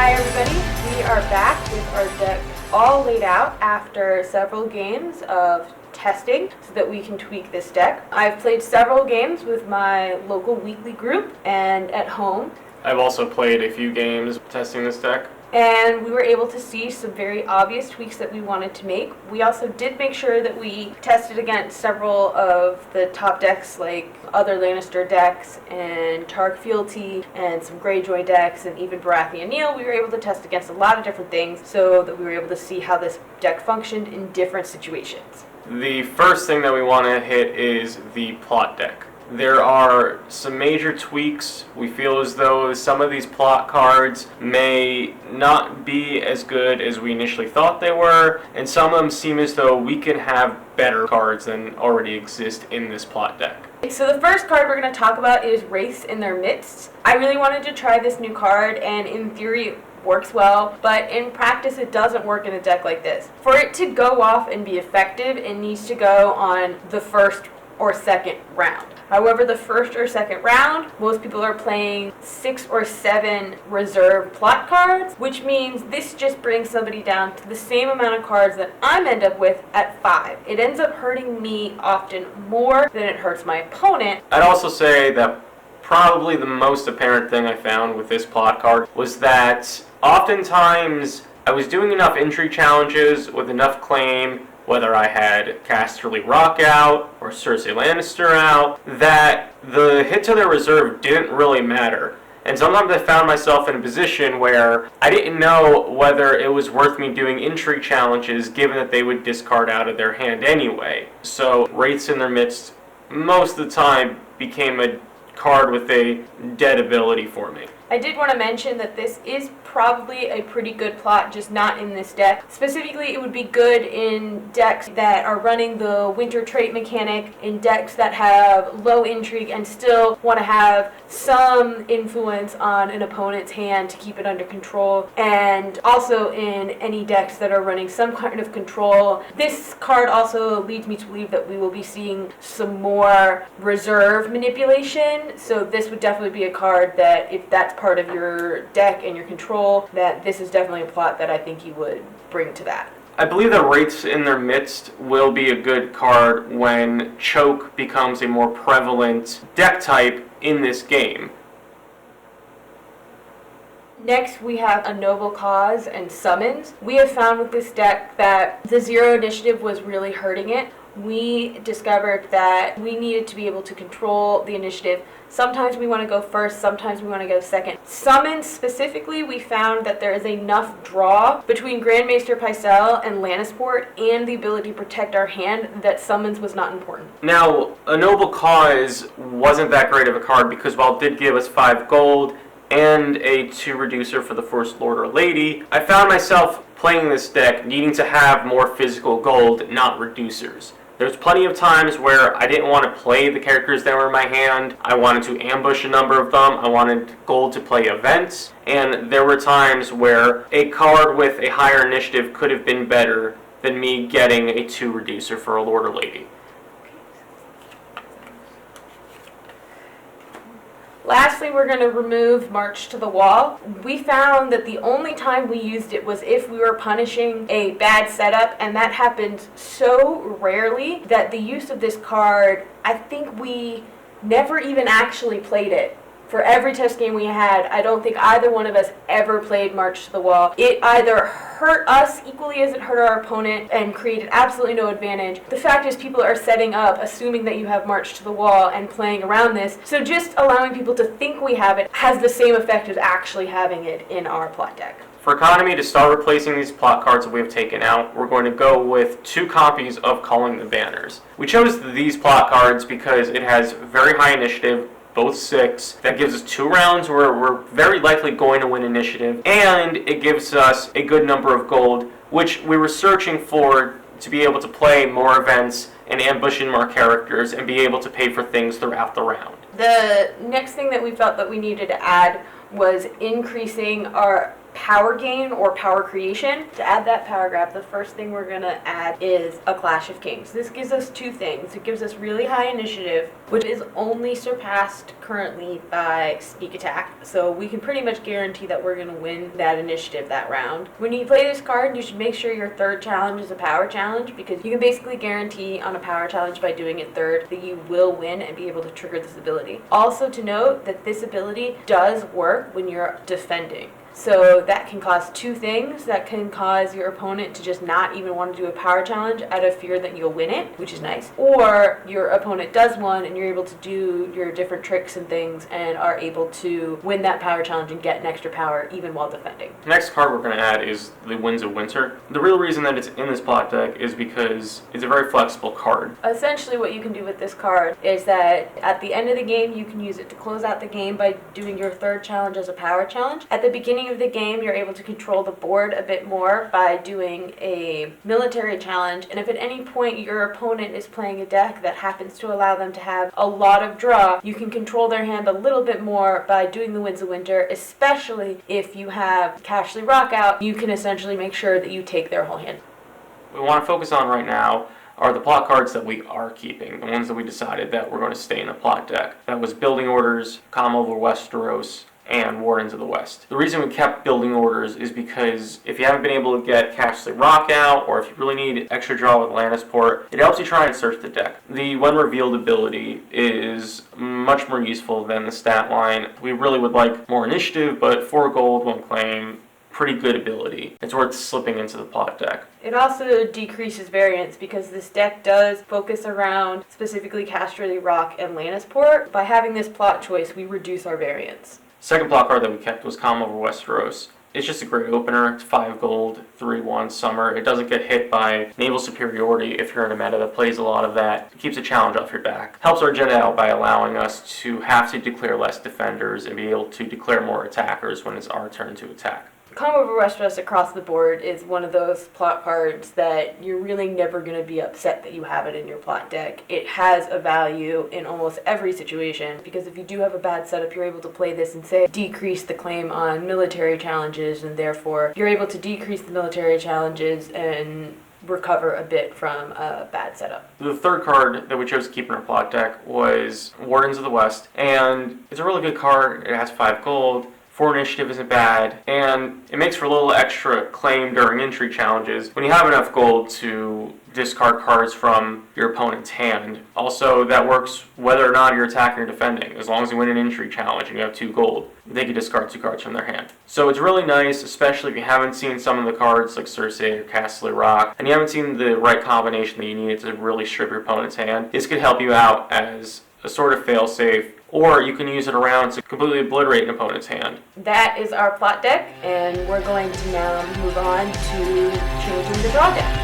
Hi everybody, we are back with our deck all laid out after several games of testing so that we can tweak this deck. I've played several games with my local weekly group and at home. I've also played a few games testing this deck. And we were able to see some very obvious tweaks that we wanted to make. We also did make sure that we tested against several of the top decks, like other Lannister decks and Targ Fealty and some Greyjoy decks and even Baratheon Neil. We were able to test against a lot of different things so that we were able to see how this deck functioned in different situations. The first thing that we want to hit is the plot deck. There are some major tweaks. We feel as though some of these plot cards may not be as good as we initially thought they were, and some of them seem as though we can have better cards than already exist in this plot deck. So the first card we're going to talk about is Wraiths in Their Midst. I really wanted to try this new card, and in theory it works well, but in practice it doesn't work in a deck like this. For it to go off and be effective, it needs to go on the first or second round. However, the first or second round, most people are playing 6 or 7 reserve plot cards, which means this just brings somebody down to the same amount of cards that I'm end up with at 5. It ends up hurting me often more than it hurts my opponent. I'd also say that probably the most apparent thing I found with this plot card was that oftentimes I was doing enough intrigue challenges with enough claim, whether I had Casterly Rock out or Cersei Lannister out, that the hit to their reserve didn't really matter. And sometimes I found myself in a position where I didn't know whether it was worth me doing intrigue challenges given that they would discard out of their hand anyway. So Wraiths in Their Midst most of the time became a card with a dead ability for me. I did want to mention that this is probably a pretty good plot, just not in this deck. Specifically, it would be good in decks that are running the winter trait mechanic, in decks that have low intrigue and still want to have some influence on an opponent's hand to keep it under control, and also in any decks that are running some kind of control. This card also leads me to believe that we will be seeing some more reserve manipulation, so this would definitely be a card that, if that's part of your deck and your control, that this is definitely a plot that I think you would bring to that. I believe that Wraiths in Their Midst will be a good card when Choke becomes a more prevalent deck type in this game. Next, we have A Noble Cause and Summons. We have found with this deck that the zero initiative was really hurting it. We discovered that we needed to be able to control the initiative. Sometimes we want to go first, sometimes we want to go second. Summons specifically, we found that there is enough draw between Grandmaster Pycelle and Lannisport and the ability to protect our hand that Summons was not important. Now, A Noble Cause wasn't that great of a card because while it did give us 5 gold and a 2 reducer for the First Lord or Lady, I found myself playing this deck needing to have more physical gold, not reducers. There's plenty of times where I didn't want to play the characters that were in my hand. I wanted to ambush a number of them. I wanted gold to play events. And there were times where a card with a higher initiative could have been better than me getting a 2 reducer for a Lord or Lady. Lastly, we're going to remove March to the Wall. We found that the only time we used it was if we were punishing a bad setup, and that happens so rarely that the use of this card, I think we never even actually played it. For every test game we had, I don't think either one of us ever played March to the Wall. It either hurt us equally as it hurt our opponent and created absolutely no advantage. The fact is people are setting up assuming that you have March to the Wall and playing around this, so just allowing people to think we have it has the same effect as actually having it in our plot deck. For economy, to start replacing these plot cards that we have taken out, we're going to go with 2 copies of Calling the Banners. We chose these plot cards because it has very high initiative, both 6. That gives us 2 rounds where we're very likely going to win initiative, and it gives us a good number of gold, which we were searching for to be able to play more events and ambush in more characters and be able to pay for things throughout the round. The next thing that we felt that we needed to add was increasing our power gain or power creation. To add that power grab, the first thing we're going to add is a Clash of Kings. This gives us 2 things. It gives us really high initiative, which is only surpassed currently by Sneak Attack. So we can pretty much guarantee that we're going to win that initiative that round. When you play this card, you should make sure your third challenge is a power challenge, because you can basically guarantee on a power challenge by doing it third that you will win and be able to trigger this ability. Also to note that this ability does work when you're defending. So that can cause two things. That can cause your opponent to just not even want to do a power challenge out of fear that you'll win it, which is nice. Or your opponent does one and you're able to do your different tricks and things and are able to win that power challenge and get an extra power even while defending. The next card we're going to add is the Winds of Winter. The real reason that it's in this plot deck is because it's a very flexible card. Essentially what you can do with this card is that at the end of the game you can use it to close out the game by doing your third challenge as a power challenge. At the beginning of the game, you're able to control the board a bit more by doing a military challenge, and if at any point your opponent is playing a deck that happens to allow them to have a lot of draw, you can control their hand a little bit more by doing the Winds of Winter, especially if you have Cashly Rock out. You can essentially make sure that you take their whole hand. What we want to focus on right now are the plot cards that we are keeping, the ones that we decided that we're going to stay in the plot deck. That was Building Orders, Calm Over Westeros, and Wardens of the West. The reason we kept Building Orders is because if you haven't been able to get Cashly Rock out, or if you really need extra draw with Lannisport, it helps you try and search the deck. The When Revealed ability is much more useful than the stat line. We really would like more initiative, but 4 gold, 1 claim, pretty good ability. It's worth slipping into the plot deck. It also decreases variance because this deck does focus around specifically Cashly Rock and Lannisport. By having this plot choice, we reduce our variance. Second plot card that we kept was Calm Over Westeros. It's just a great opener. It's 5 gold, 3/1 summer. It doesn't get hit by naval superiority if you're in a meta that plays a lot of that. It keeps a challenge off your back. Helps our agenda out by allowing us to have to declare less defenders and be able to declare more attackers when it's our turn to attack. Calm Over Westeros across the board is one of those plot cards that you're really never going to be upset that you have it in your plot deck. It has a value in almost every situation, because if you do have a bad setup, you're able to play this and say decrease the claim on military challenges, and therefore you're able to decrease the military challenges and recover a bit from a bad setup. The third card that we chose to keep in our plot deck was Wardens of the West, and it's a really good card. It has 5 gold. 4 initiative isn't bad, and it makes for a little extra claim during intrigue challenges when you have enough gold to discard cards from your opponent's hand. Also, that works whether or not you're attacking or defending. As long as you win an intrigue challenge and you have 2 gold, they can discard 2 cards from their hand. So it's really nice, especially if you haven't seen some of the cards like Cersei or Cashly Rock, and you haven't seen the right combination that you needed to really strip your opponent's hand. This could help you out as a sort of failsafe, or you can use it around to completely obliterate an opponent's hand. That is our plot deck, and we're going to now move on to changing the draw deck.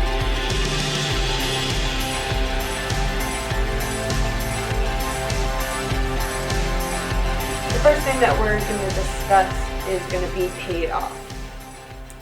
The first thing that we're going to discuss is going to be Paid Off.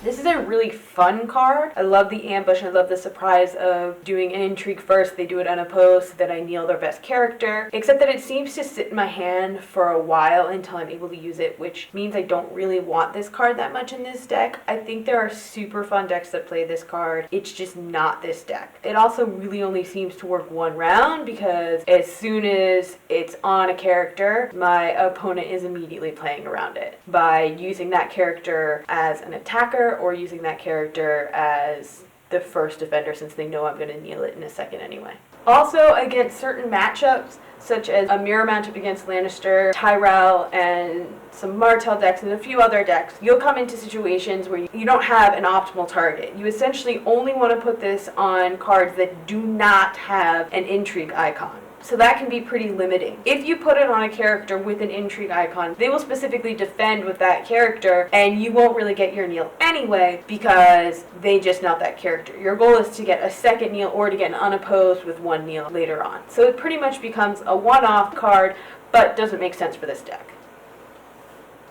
This is a really fun card. I love the ambush. I love the surprise of doing an intrigue first. They do it unopposed, so that I kneel their best character. Except that it seems to sit in my hand for a while until I'm able to use it, which means I don't really want this card that much in this deck. I think there are super fun decks that play this card. It's just not this deck. It also really only seems to work 1 round, because as soon as it's on a character, my opponent is immediately playing around it by using that character as an attacker, or using that character as the first defender, since they know I'm going to kneel it in a second anyway. Also, against certain matchups, such as a mirror matchup against Lannister, Tyrell, and some Martell decks, and a few other decks, you'll come into situations where you don't have an optimal target. You essentially only want to put this on cards that do not have an intrigue icon. So that can be pretty limiting. If you put it on a character with an intrigue icon, they will specifically defend with that character, and you won't really get your kneel anyway because they just knelt that character. Your goal is to get a second kneel or to get an unopposed with 1 kneel later on. So it pretty much becomes a one-off card, but doesn't make sense for this deck.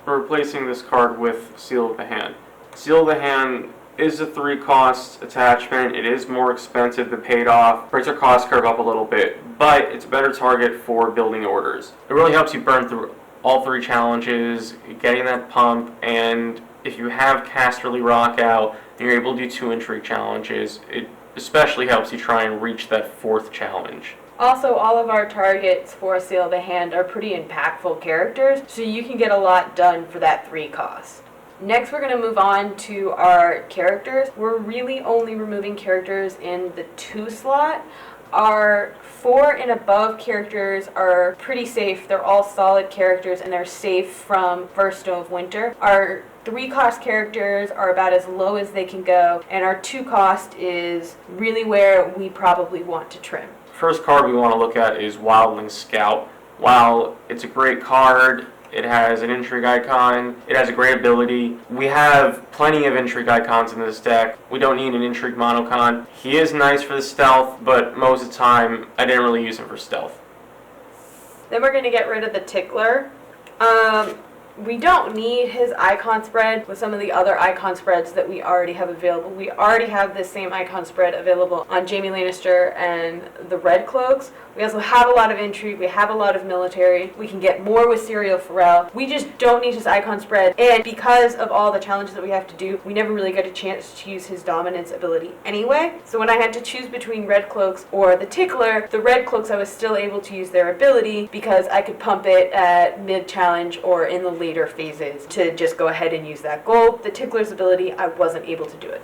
We're replacing this card with Seal of the Hand. Seal of the Hand is a 3-cost attachment. It is more expensive than Paid Off. Breaks our cost curve up a little bit, but it's a better target for Building Orders. It really helps you burn through all 3 challenges, getting that pump, and if you have Cashly Rock out and you're able to do 2 intrigue challenges, it especially helps you try and reach that 4th challenge. Also, all of our targets for a Seal of the Hand are pretty impactful characters, so you can get a lot done for that 3 cost. Next, we're going to move on to our characters. We're really only removing characters in the 2 slot. Our 4 and above characters are pretty safe. They're all solid characters and they're safe from First Snow of Winter. Our 3 cost characters are about as low as they can go, and our 2 cost is really where we probably want to trim. First card we want to look at is Wildling Scout. While it's a great card, it has an intrigue icon, it has a great ability. We have plenty of intrigue icons in this deck. We don't need an intrigue monocon. He is nice for the stealth, but most of the time I didn't really use him for stealth. Then we're going to get rid of the Tickler. We don't need his icon spread with some of the other icon spreads that we already have available. We already have this same icon spread available on Jaime Lannister and the Red Cloaks. We also have a lot of intrigue. We have a lot of military. We can get more with Syrio Farrell. We just don't need his icon spread. And because of all the challenges that we have to do, we never really get a chance to use his dominance ability anyway. So when I had to choose between Red Cloaks or the Tickler, the Red Cloaks I was still able to use their ability because I could pump it at mid-challenge or in the later phases to just go ahead and use that gold. The Tickler's ability, I wasn't able to do it.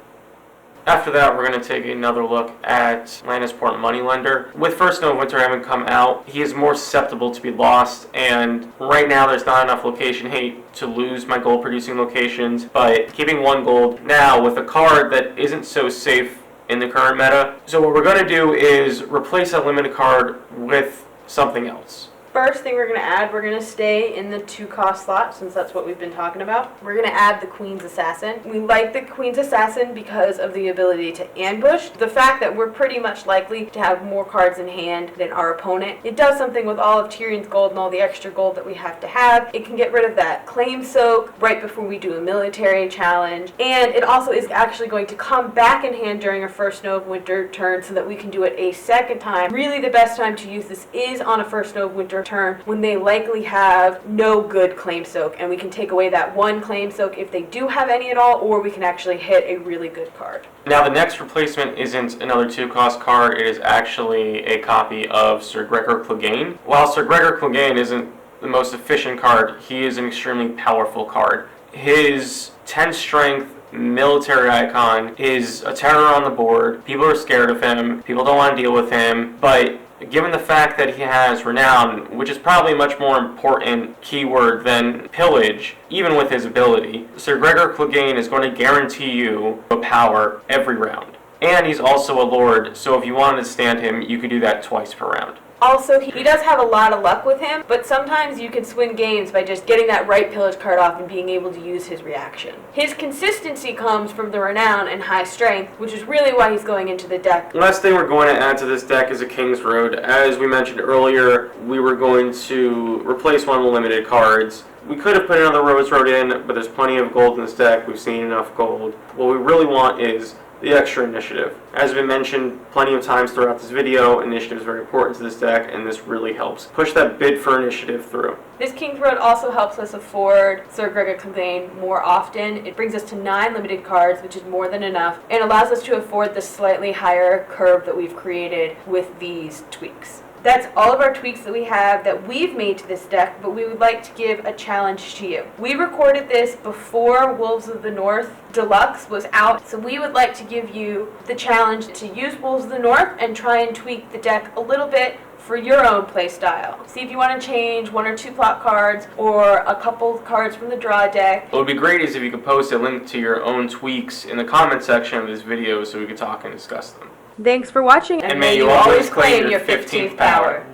After that, we're going to take another look at Lannisport Moneylender. With First Snow of Winter having come out, he is more susceptible to be lost, and right now there's not enough location hate to lose my gold producing locations, but keeping 1 gold now with a card that isn't so safe in the current meta. So what we're going to do is replace that limited card with something else. First thing we're going to add, we're going to stay in the 2 cost slot since that's what we've been talking about. We're going to add the Queen's Assassin. We like the Queen's Assassin because of the ability to ambush. The fact that we're pretty much likely to have more cards in hand than our opponent. It does something with all of Tyrion's gold and all the extra gold that we have to have. It can get rid of that claim soak right before we do a military challenge. And it also is actually going to come back in hand during our First Snow of Winter turn so that we can do it a second time. Really the best time to use this is on a First Snow of Winter turn when they likely have no good claim soak, and we can take away that 1 claim soak if they do have any at all, or we can actually hit a really good card. Now the next replacement isn't another 2 cost card, it is actually a copy of Sir Gregor Clegane. While Sir Gregor Clegane isn't the most efficient card, he is an extremely powerful card. His 10 strength military icon is a terror on the board. People are scared of him, people don't want to deal with him, but given the fact that he has Renown, which is probably a much more important keyword than Pillage, even with his ability, Sir Gregor Clegane is going to guarantee you a power every round. And he's also a Lord, so if you wanted to stand him, you could do that twice per round. Also, he does have a lot of luck with him, but sometimes you can swing games by just getting that right pillage card off and being able to use his reaction. His consistency comes from the Renown and high strength, which is really why he's going into the deck. Last thing we're going to add to this deck is a King's Road. As we mentioned earlier, we were going to replace one of the limited cards. We could have put another Rose Road in, but there's plenty of gold in this deck. We've seen enough gold. What we really want is the extra initiative. As we mentioned plenty of times throughout this video, initiative is very important to this deck, and this really helps push that bid for initiative through. This King's Road also helps us afford Sir Gregor Clegane more often. It brings us to 9 limited cards, which is more than enough, and allows us to afford the slightly higher curve that we've created with these tweaks. That's all of our tweaks that we have that we've made to this deck, but we would like to give a challenge to you. We recorded this before Wolves of the North Deluxe was out, so we would like to give you the challenge to use Wolves of the North and try and tweak the deck a little bit for your own play style. See if you want to change 1 or 2 plot cards or a couple cards from the draw deck. What would be great is if you could post a link to your own tweaks in the comment section of this video so we could talk and discuss them. Thanks for watching, and may you always claim your 15th power.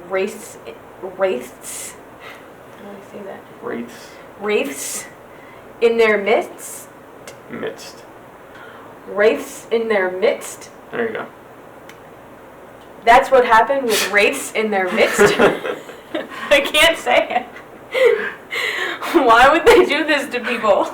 Wraiths. How do I say that? Wraiths. Wraiths in their midst. Wraiths in their midst. There you go. That's what happened with wraiths in their midst. I can't say it. Why would they do this to people?